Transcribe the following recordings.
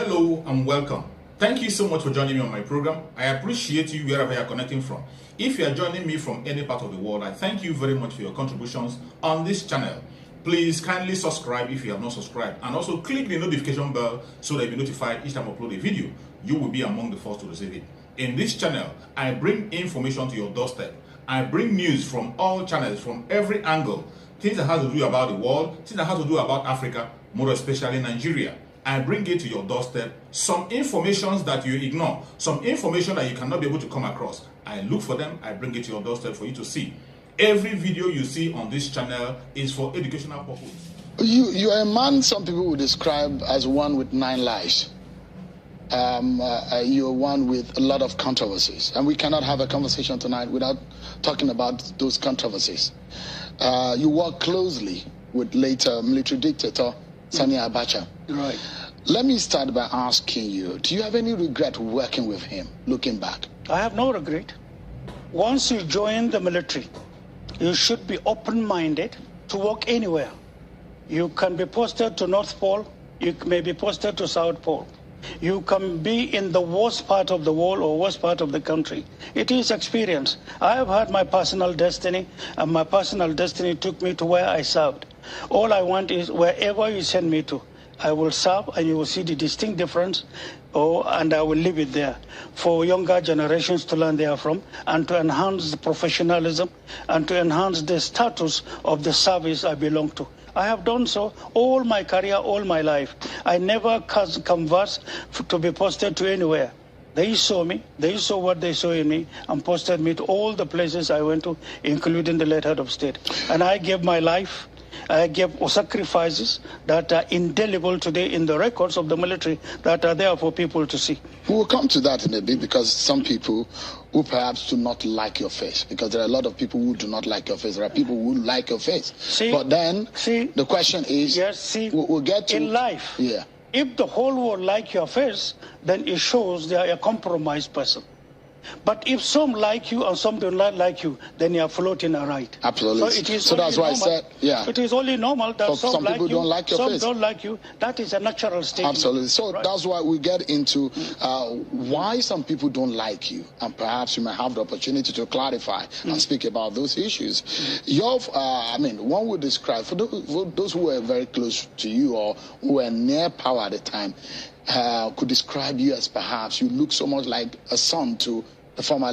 Hello and welcome. Thank you so much for joining me on my program. I appreciate you wherever you are connecting from. If you are joining me from any part of the world, I thank you very much for your contributions on this channel. Please kindly subscribe if you have not subscribed, and also click the notification bell so that you'll be notified each time I upload a video. You will be among the first to receive it. In this channel, I bring information to your doorstep. I bring news from all channels, from every angle. Things that have to do about the world, things that have to do about Africa, more especially Nigeria. I bring it to your doorstep, some information that you ignore, some information that you cannot be able to come across. I look for them, I bring it to your doorstep for you to see. Every video you see on this channel is for educational purpose. You are a man some people would describe as one with 9 lives. You're one with a lot of controversies. And we cannot have a conversation tonight without talking about those controversies. You work closely with later military dictator Sani Abacha. Right. Let me start by asking you, do you have any regret working with him, looking back? I have no regret. Once you join the military, you should be open-minded to work anywhere. You can be posted to North Pole, you may be posted to South Pole. You can be in the worst part of the world or worst part of the country. It is experience. I have had my personal destiny, and my personal destiny took me to where I served. All I want is wherever you send me to, I will serve, and you will see the distinct difference, and I will leave it there for younger generations to learn therefrom, and to enhance the professionalism and to enhance the status of the service I belong to. I have done so all my career, all my life. I never converse to be posted to anywhere. They saw me, they saw what they saw in me, and posted me to all the places I went to, including the late head of state. And I gave my life, I gave sacrifices that are indelible today in the records of the military that are there for people to see. We will come to that in a bit, because some people who perhaps do not like your face, because there are a lot of people who do not like your face. There are people who like your face. But then the question is, yes, we'll get to in life. Yeah. If the whole world like your face, then it shows they are a compromised person. But if some like you and some do not like you, then you are floating right. Absolutely. So that's why I said, yeah. It is only normal that some like people you, don't like your face. Some don't like you. That is a natural state. Absolutely. So right. That's why we get into why some people don't like you, and perhaps you may have the opportunity to clarify and speak about those issues. One would describe, for those who were very close to you or who were near power at the time, could describe you as perhaps you look so much like a son to the former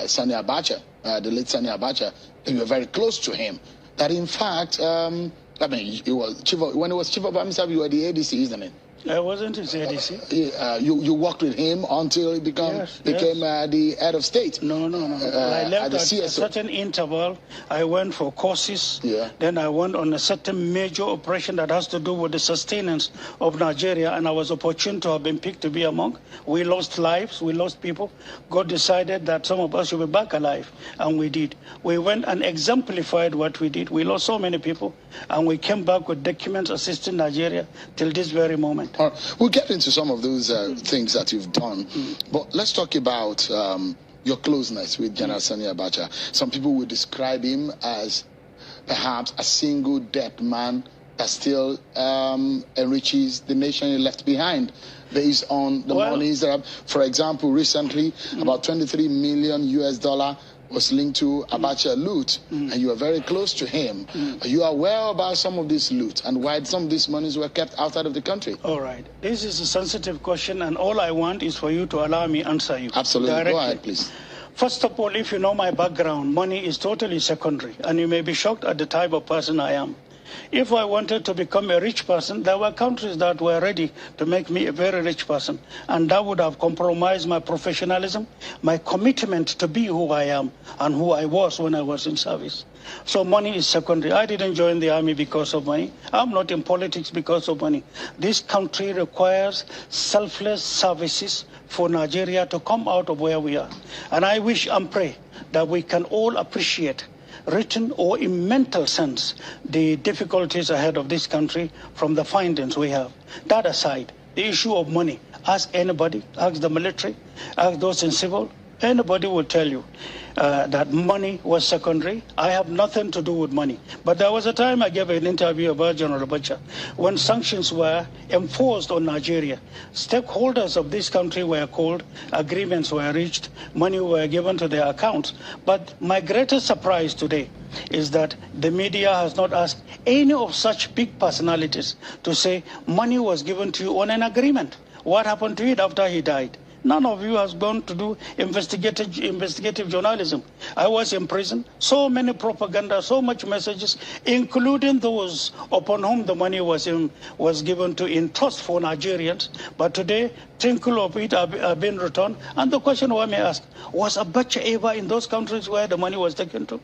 Sani Abacha, the late Sani Abacha, and you were very close to him. That in fact, when he was chief of army staff, you were the ADC, isn't it? I wasn't his ADC. You worked with him until he became the head of state. No. I left at a certain interval. I went for courses. Yeah. Then I went on a certain major operation that has to do with the sustenance of Nigeria, and I was opportune to have been picked to be among. We lost lives, we lost people. God decided that some of us should be back alive, and we did. We went and exemplified what we did. We lost so many people, and we came back with documents assisting Nigeria till this very moment. We'll get into some of those things that you've done, but let's talk about your closeness with General Sani Abacha. Some people would describe him as perhaps a single dead man that still enriches the nation he left behind based on the monies that have, for example, recently about $23 million was linked to Abacha loot, and you are very close to him. Are you aware about some of this loot and why some of these monies were kept outside of the country? All right. This is a sensitive question, and all I want is for you to allow me answer you. Absolutely. Directly. Go ahead, please. First of all, if you know my background, money is totally secondary, and you may be shocked at the type of person I am. If I wanted to become a rich person, there were countries that were ready to make me a very rich person, and that would have compromised my professionalism, my commitment to be who I am and who I was when I was in service. So money is secondary. I didn't join the army because of money. I'm not in politics because of money. This country requires selfless services for Nigeria to come out of where we are. And I wish and pray that we can all appreciate, written or in mental sense, the difficulties ahead of this country from the findings we have. That aside, the issue of money, ask anybody, ask the military, ask those in civil, Anybody will tell you that money was secondary. I have nothing to do with money. But there was a time I gave an interview about General Abacha when sanctions were enforced on Nigeria. Stakeholders of this country were called, agreements were reached, money were given to their accounts. But my greatest surprise today is that the media has not asked any of such big personalities to say money was given to you on an agreement. What happened to it after he died? None of you has gone to do investigative journalism. I was in prison. So many propaganda, so much messages, including those upon whom the money was given to in trust for Nigerians. But today, trinkle of it have been returned. And the question one may ask, was Abacha ever in those countries where the money was taken to?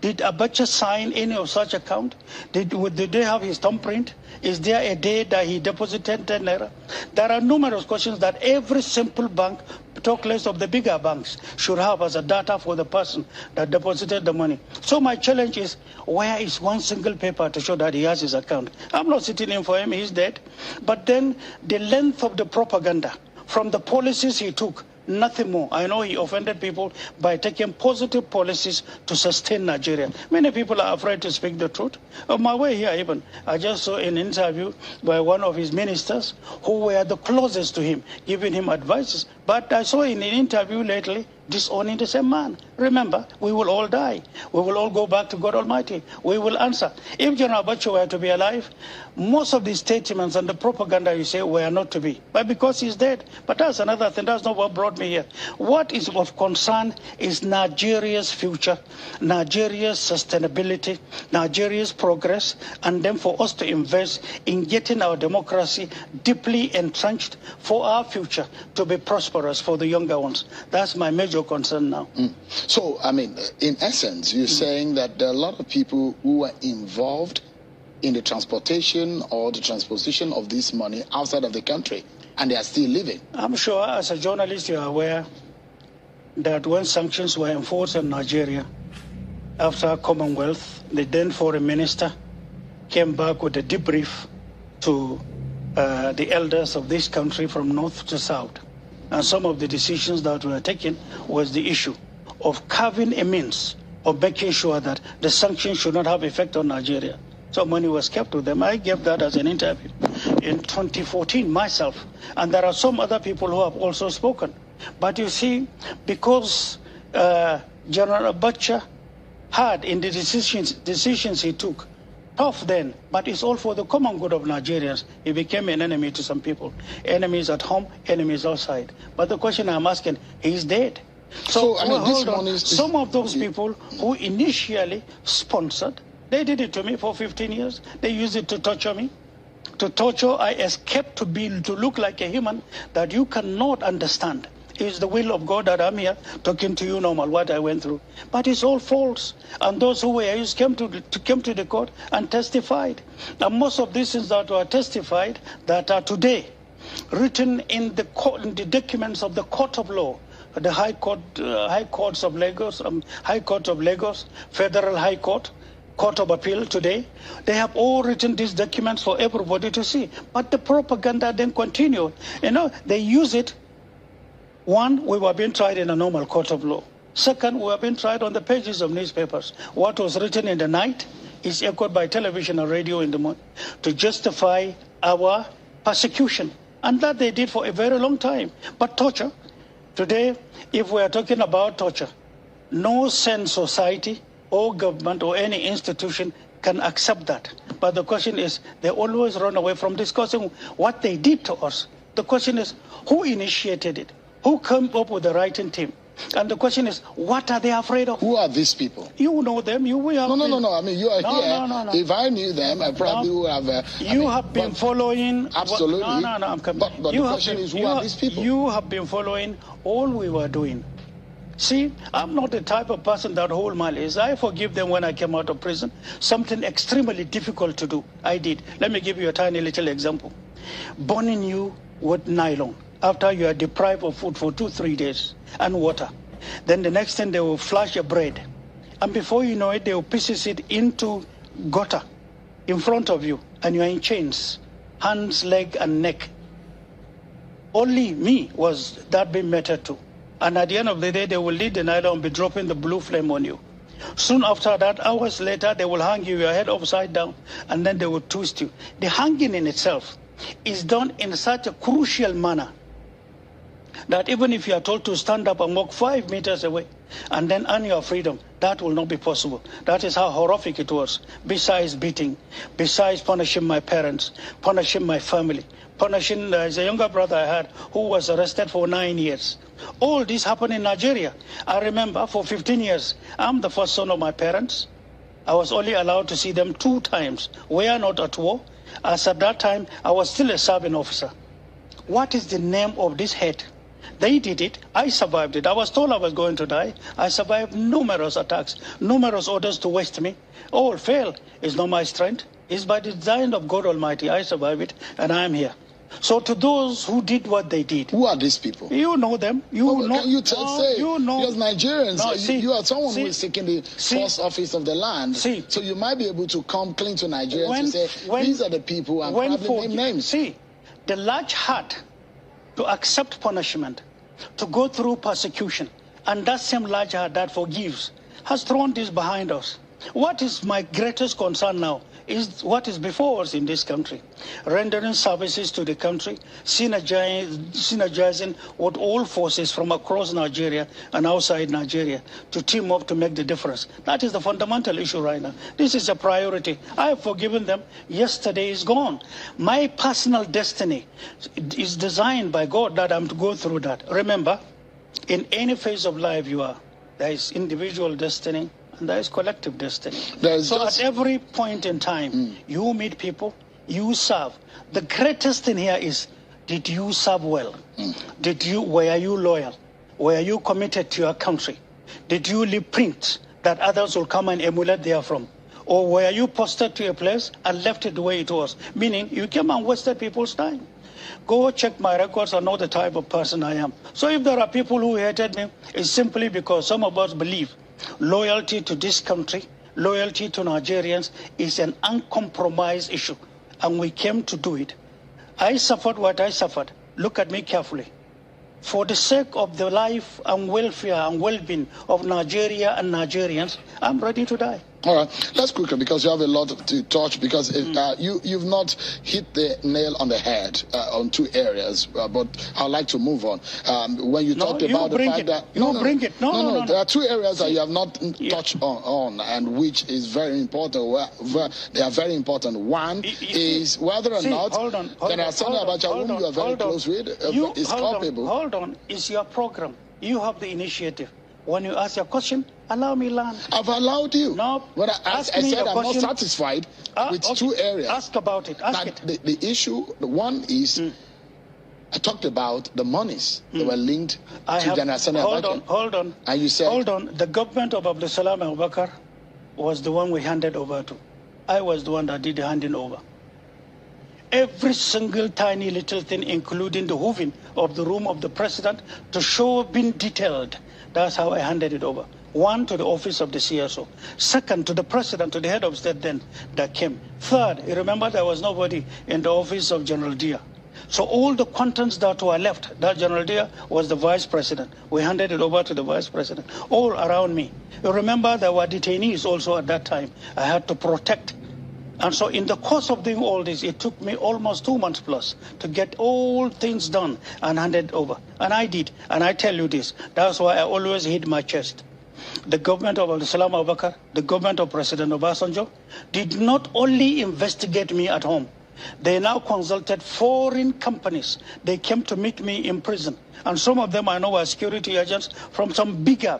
Did Abacha sign any of such account? Did they have his thumbprint? Is there a day that he deposited 10 naira? There are numerous questions that every simple bank, talk less of the bigger banks, should have as a data for the person that deposited the money. So my challenge is, where is one single paper to show that he has his account? I'm not sitting in for him, he's dead. But then the length of the propaganda from the policies he took, nothing more. I know he offended people by taking positive policies to sustain Nigeria. Many people are afraid to speak the truth. On my way here even, I just saw an interview by one of his ministers who were the closest to him, giving him advices. But I saw in an interview lately, disowning the same man. Remember, we will all die. We will all go back to God Almighty. We will answer. If General Abacha were to be alive, most of the statements and the propaganda you say were not to be. But because he's dead. But that's another thing. That's not what brought me here. What is of concern is Nigeria's future, Nigeria's sustainability, Nigeria's progress, and then for us to invest in getting our democracy deeply entrenched for our future to be prosperous for the younger ones. That's my major concern now. So, I mean, in essence, you're saying that there are a lot of people who are involved in the transportation or the transposition of this money outside of the country, and they are still living. I'm sure as a journalist you are aware that when sanctions were enforced in Nigeria after Commonwealth, the then foreign minister came back with a debrief to the elders of this country from north to south. And some of the decisions that were taken was the issue of carving a means of making sure that the sanctions should not have effect on Nigeria. So money was kept with them. I gave that as an interview in 2014 myself. And there are some other people who have also spoken. But you see, because General Abacha had in the decisions he took, tough then, but it's all for the common good of Nigerians. He became an enemy to some people. Enemies at home, enemies outside. But the question I'm asking, he's dead. So I mean, this money is some of those people who initially sponsored, they did it to me for 15 years. They used it to torture me. To torture, I escaped to look like a human that you cannot understand. It's the will of God that I'm here talking to you normal, what I went through. But it's all false. And those who were used came to the court and testified. And most of these things that were testified that are today written in the documents of the court of law, the High Courts of Lagos, High Court of Lagos, Federal High Court, Court of Appeal today, they have all written these documents for everybody to see. But the propaganda then continued. You know, they use it. One, we were being tried in a normal court of law. Second, we were being tried on the pages of newspapers. What was written in the night is echoed by television and radio in the morning to justify our persecution. And that they did for a very long time. But torture, today, if we are talking about torture, no sane society or government or any institution can accept that. But the question is, they always run away from discussing what they did to us. The question is, who initiated it? Who came up with the writing team? And the question is, what are they afraid of? Who are these people? You know them. No. I mean, you are here. No. If I knew them, I probably would have. You have been following. Absolutely. No. I'm coming. But the question is, who are these people? You have been following all we were doing. See, I'm not the type of person that hold malice. I forgive them when I came out of prison. Something extremely difficult to do, I did. Let me give you a tiny little example. Burning you with nylon after you are deprived of food for 2-3 days and water. Then the next thing, they will flash your bread. And before you know it, they will pieces it into gutter in front of you. And you are in chains, hands, leg, and neck. Only me was that being meted to. And at the end of the day, they will lead the Nile and be dropping the blue flame on you. Soon after that, hours later, they will hang you, your head upside down, and then they will twist you. The hanging in itself is done in such a crucial manner that even if you are told to stand up and walk 5 meters away and then earn your freedom, that will not be possible. That is how horrific it was. Besides beating, besides punishing my parents, punishing my family, punishing, there's a younger brother I had who was arrested for 9 years. All this happened in Nigeria. I remember for 15 years, I'm the first son of my parents. I was only allowed to see them 2 times. We are not at war. As at that time, I was still a serving officer. What is the name of this hate? They did it. I survived it. I was told I was going to die. I survived numerous attacks, numerous orders to waste me. All failed. It's not my strength. It's by the design of God Almighty. I survived it, and I am here. So to those who did what they did. Who are these people? You know them. You know. Can you say? You know. Because Nigerians, No, you are someone who is seeking the first office of the land. So you might be able to come clean to Nigerians and say, these are the people and probably name names. See, the large heart to accept punishment, to go through persecution, and that same large heart that forgives has thrown this behind us. What is my greatest concern now is what is before us in this country. Rendering services to the country, synergizing with all forces from across Nigeria and outside Nigeria to team up to make the difference. That is the fundamental issue right now. This is a priority. I have forgiven them. Yesterday is gone. My personal destiny is designed by God that I'm to go through that. Remember, in any phase of life you are, there is individual destiny, and there is collective destiny. So at every point in time, you meet people, you serve. The greatest thing here is, did you serve well? Were you loyal? Were you committed to your country? Did you leave prints that others will come and emulate therefrom? Or were you posted to a place and left it the way it was? Meaning you came and wasted people's time. Go check my records and know the type of person I am. So if there are people who hated me, it's simply because some of us believe loyalty to this country, loyalty to Nigerians is an uncompromised issue, and we came to do it. I suffered what I suffered. Look at me carefully. For the sake of the life and welfare and well-being of Nigeria and Nigerians, I'm ready to die. All right, let's quickly, because you have a lot to touch, because you've not hit the nail on the head on 2 areas, but I'd like to move on. When you talked about the fact that... No, there are 2 areas that you have not touched on, and which is very important. They are very important. One is whether or not General Sani Abacha, whom you are very close with, is culpable. Hold on, it's your program. You have the initiative. When you ask your question, allow me land. I've allowed you. No. When I said I'm not satisfied with 2 areas. Ask about it. Ask it. The issue, the one is, I talked about the monies that were linked to General Sani Abacha. Hold on. And you said... Hold on. The government of Abdulsalam Abubakar was the one we handed over to. I was the one that did the handing over. Every single tiny little thing, including the hooving of the room of the president, to show being detailed. That's how I handed it over. 1, to the office of the CSO. 2nd, to the president, to the head of state then that came. 3rd, you remember there was nobody in the office of General Dia. So all the contents that were left, that General Dia was the vice president. We handed it over to the vice president, all around me. You remember there were detainees also at that time. I had to protect. And so in the course of doing all this, it took me almost 2 months plus to get all things done and handed over. And I did. And I tell you this, that's why I always hit my chest. The government of Abdulsalam Abubakar, the government of President Obasanjo, did not only investigate me at home. They now consulted foreign companies. They came to meet me in prison. And some of them I know are security agents from some bigger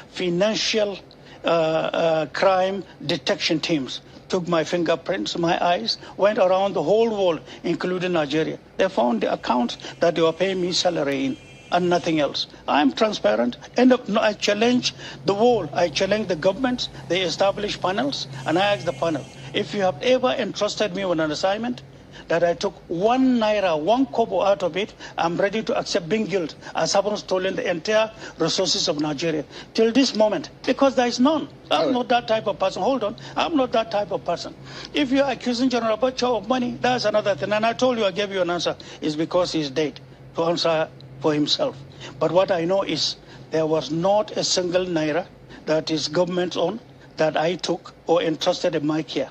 financial crime detection teams. Took my fingerprints, my eyes, went around the whole world, including Nigeria. They found the account that they were paying me salary in, and nothing else. I'm transparent, and I challenge the world. I challenge the government. They establish panels, and I ask the panel, if you have ever entrusted me with an assignment, that I took 1 naira, 1 kobo out of it, I'm ready to accept being guilty as having stolen the entire resources of Nigeria. Till this moment, because there is none. I'm not that type of person. Hold on. I'm not that type of person. If you're accusing General Abacha of money, that's another thing. And I told you, I gave you an answer. It's because he's dead. To answer for himself. But what I know is there was not a single naira that is government owned that I took or entrusted in my care.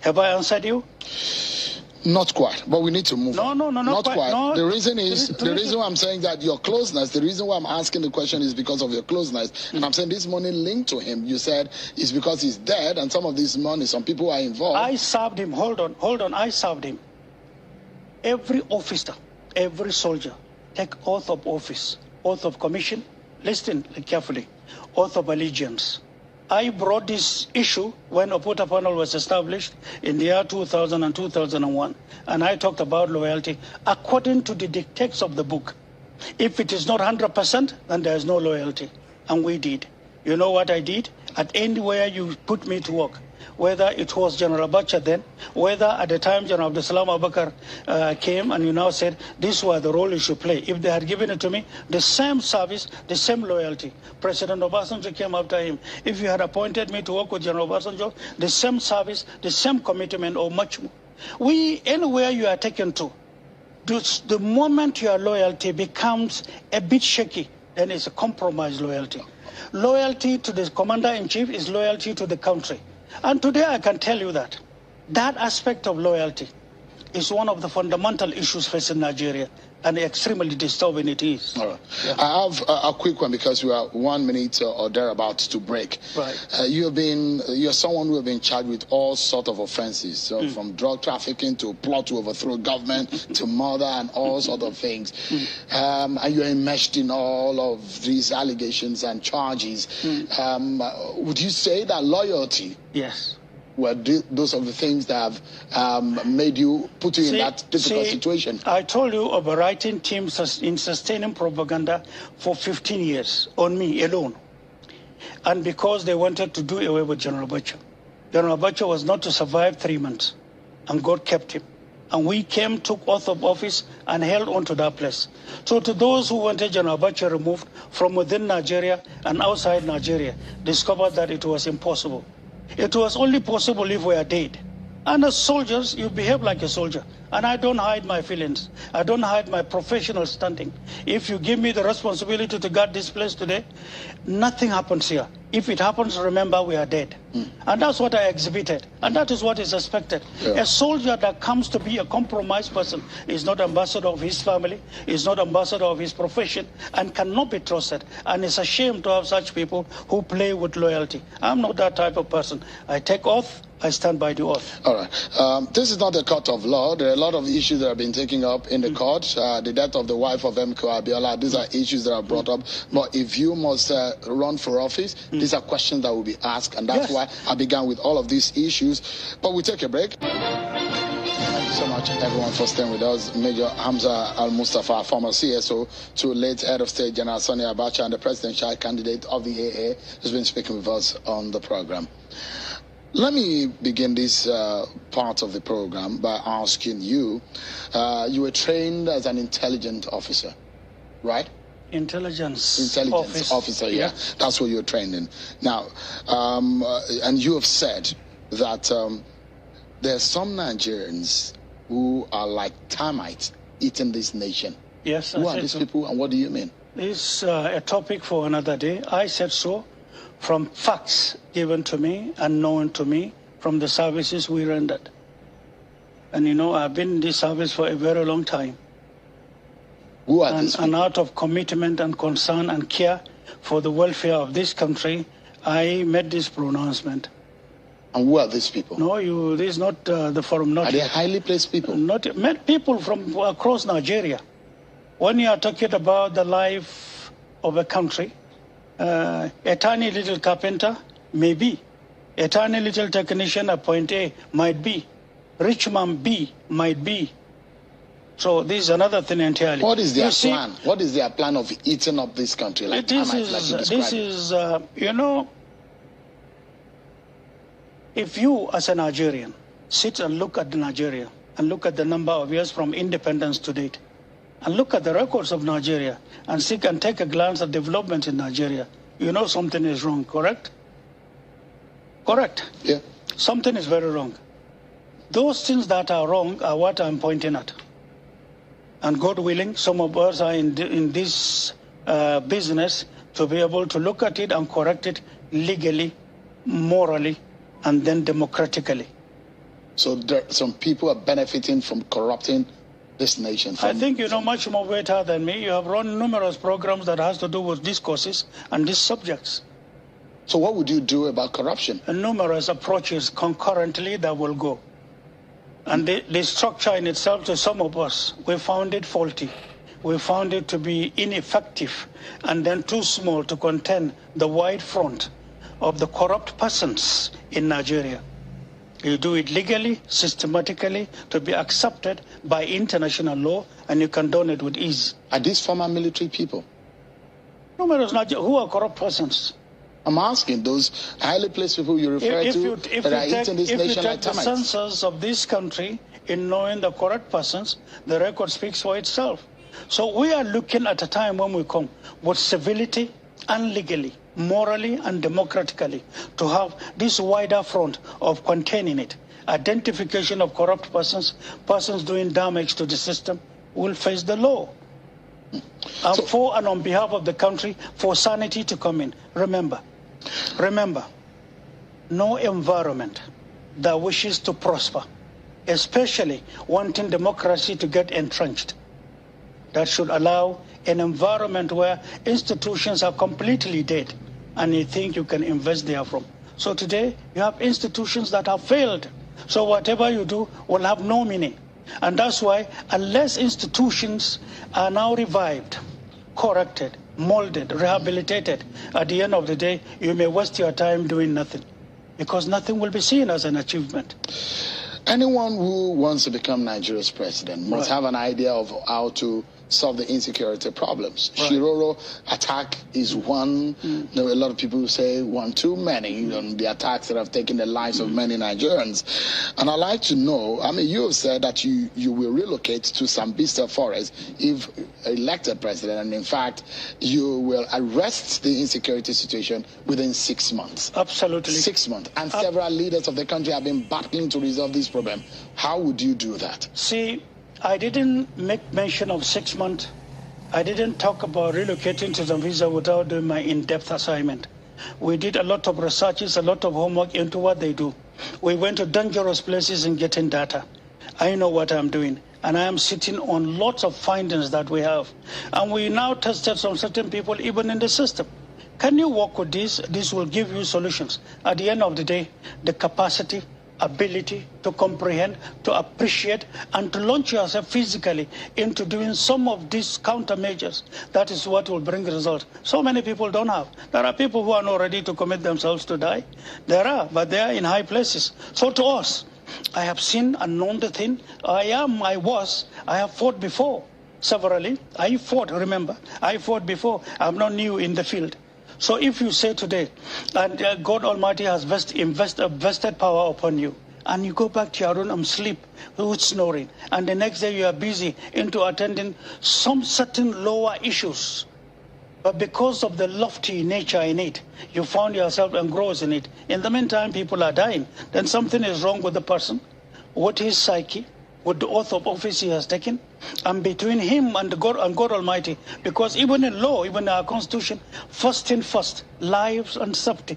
Have I answered you? Not quite, but we need to move on. No, not quite. No, the reason is, the reason why I'm saying that your closeness, the reason why I'm asking the question is because of your closeness. And I'm saying this money linked to him, you said, is because he's dead, and some of this money, some people are involved. I served him. Hold on. I served him. Every officer, every soldier, take oath of office, oath of commission. Listen carefully. Oath of allegiance. I brought this issue when Oputa panel was established in the year 2000 and 2001, and I talked about loyalty according to the dictates of the book. If it is not 100%, then there is no loyalty, and we did. You know what I did? At anywhere you put me to work, whether it was General Abacha then, whether at the time General Abdulsalam Abubakar came and you now said, this was the role you should play. If they had given it to me, the same service, the same loyalty. President Obasanjo came after him. If you had appointed me to work with General Obasanjo, the same service, the same commitment or much more. Anywhere you are taken to, the moment your loyalty becomes a bit shaky, then it's a compromised loyalty. Loyalty to the commander-in-chief is loyalty to the country. And today I can tell you that aspect of loyalty is one of the fundamental issues facing Nigeria, and extremely disturbing it is. All right. Yeah. I have a quick one because we are 1 minute or thereabouts to break. Right. You're someone who have been charged with all sorts of offenses, so from drug trafficking to plot to overthrow government to murder and all sorts of things. And you're enmeshed in all of these allegations and charges. Would you say that loyalty? Yes. Were those are the things that have put you in that difficult situation? I told you of a writing team in sustaining propaganda for 15 years on me alone. And because they wanted to do away with General Abacha. General Abacha was not to survive 3 months, and God kept him. And we came, took oath of office, and held on to that place. So to those who wanted General Abacha removed from within Nigeria and outside Nigeria, discovered that it was impossible. It was only possible if we are dead. And as soldiers, you behave like a soldier. And I don't hide my feelings. I don't hide my professional standing. If you give me the responsibility to guard this place today, nothing happens here. If it happens, remember we are dead. And that's what I exhibited. And that is what is expected. Yeah. A soldier that comes to be a compromised person is not ambassador of his family, is not ambassador of his profession, and cannot be trusted. And it's a shame to have such people who play with loyalty. I'm not that type of person. I take oath. I stand by the oath. All right. This is not a court of law. There are a lot of issues that have been taken up in the court. The death of the wife of MK Abiola, these are issues that are brought up. But if you must run for office, these are questions that will be asked. And that's why I began with all of these issues. But we take a break. Thank you so much, everyone, for staying with us. Major Hamza Al-Mustafa, former CSO, to late head of state General Sani Abacha, and the presidential candidate of the AA, has been speaking with us on the program. Let me begin this part of the program by asking you, you were trained as an intelligence officer, right? Intelligence officer, yeah. That's what you're trained in. Now, and you have said that there are some Nigerians who are like termites eating this nation. Yes, who are these people, and what do you mean? This is a topic for another day. I said so from facts given to me and known to me from the services we rendered. And you know, I've been in this service for a very long time. Who are these people? And out of commitment and concern and care for the welfare of this country, I made this pronouncement. And who are these people? No, this is not the forum. Not are they highly placed people? Not met people from across Nigeria. When you are talking about the life of a country, a tiny little carpenter, maybe. A tiny little technician at point A, might be. Rich man B, might be. So this is another thing entirely. What is their plan? What is their plan of eating up this country? Like this is, you know, if you as a Nigerian sit and look at Nigeria and look at the number of years from independence to date, and look at the records of Nigeria and take a glance at development in Nigeria, you know something is wrong, correct? Correct? Yeah. Something is very wrong. Those things that are wrong are what I'm pointing at. And God willing, some of us are in this business to be able to look at it and correct it legally, morally, and then democratically. So some people are benefiting from corrupting this nation. I think you know much more better than me. You have run numerous programs that has to do with these causes and these subjects. So what would you do about corruption? And numerous approaches concurrently that will go. And the structure in itself, to some of us, we found it faulty. We found it to be ineffective and then too small to contain the wide front of the corrupt persons in Nigeria. You do it legally, systematically, to be accepted by international law, and you condone it with ease. Are these former military people? Numerous, who are corrupt persons? I'm asking those highly placed people you refer to that are eating this nation like termites. If you take the census of this country in knowing the corrupt persons, the record speaks for itself. So we are looking at a time when we come with civility and legally, morally and democratically, to have this wider front of containing it. Identification of corrupt persons, persons doing damage to the system, will face the law. And for and on behalf of the country, for sanity to come in. Remember, no environment that wishes to prosper, especially wanting democracy to get entrenched, that should allow an environment where institutions are completely dead and you think you can invest there from. So today, you have institutions that have failed. So whatever you do will have no meaning. And that's why, unless institutions are now revived, corrected, molded, rehabilitated, at the end of the day, you may waste your time doing nothing, because nothing will be seen as an achievement. Anyone who wants to become Nigeria's president must have an idea of how to solve the insecurity problems. Right. Shiroro attack is one. There were a lot of people who say one too many on the attacks that have taken the lives of many Nigerians. And I'd like to know, I mean, you have said that you will relocate to Sambisa Forest if elected president, and in fact, you will arrest the insecurity situation within 6 months. Absolutely. 6 months. And several leaders of the country have been battling to resolve this problem. How would you do that? See, I didn't make mention of 6 months. I didn't talk about relocating to Zambia without doing my in-depth assignment. We did a lot of researches, a lot of homework into what they do. We went to dangerous places and getting data. I know what I'm doing, and I am sitting on lots of findings that we have. And we now tested some certain people even in the system. Can you work with this? This will give you solutions. At the end of the day, the capacity, ability to comprehend, to appreciate, and to launch yourself physically into doing some of these countermeasures. That is what will bring results. So many people don't have. There are people who are not ready to commit themselves to die. There are, but they are in high places. So to us, I have seen and known the thing. I have fought before, severally. I fought, remember, I fought before. I'm not new in the field. So if you say today, and God Almighty has vested power upon you, and you go back to your room and sleep with snoring, and the next day you are busy into attending some certain lower issues, but because of the lofty nature in it, you found yourself engrossed in it. In the meantime, people are dying. Then something is wrong with the person, with his psyche, with the oath of office he has taken, and between him and God Almighty. Because even in law, even in our constitution, first thing first, lives and safety.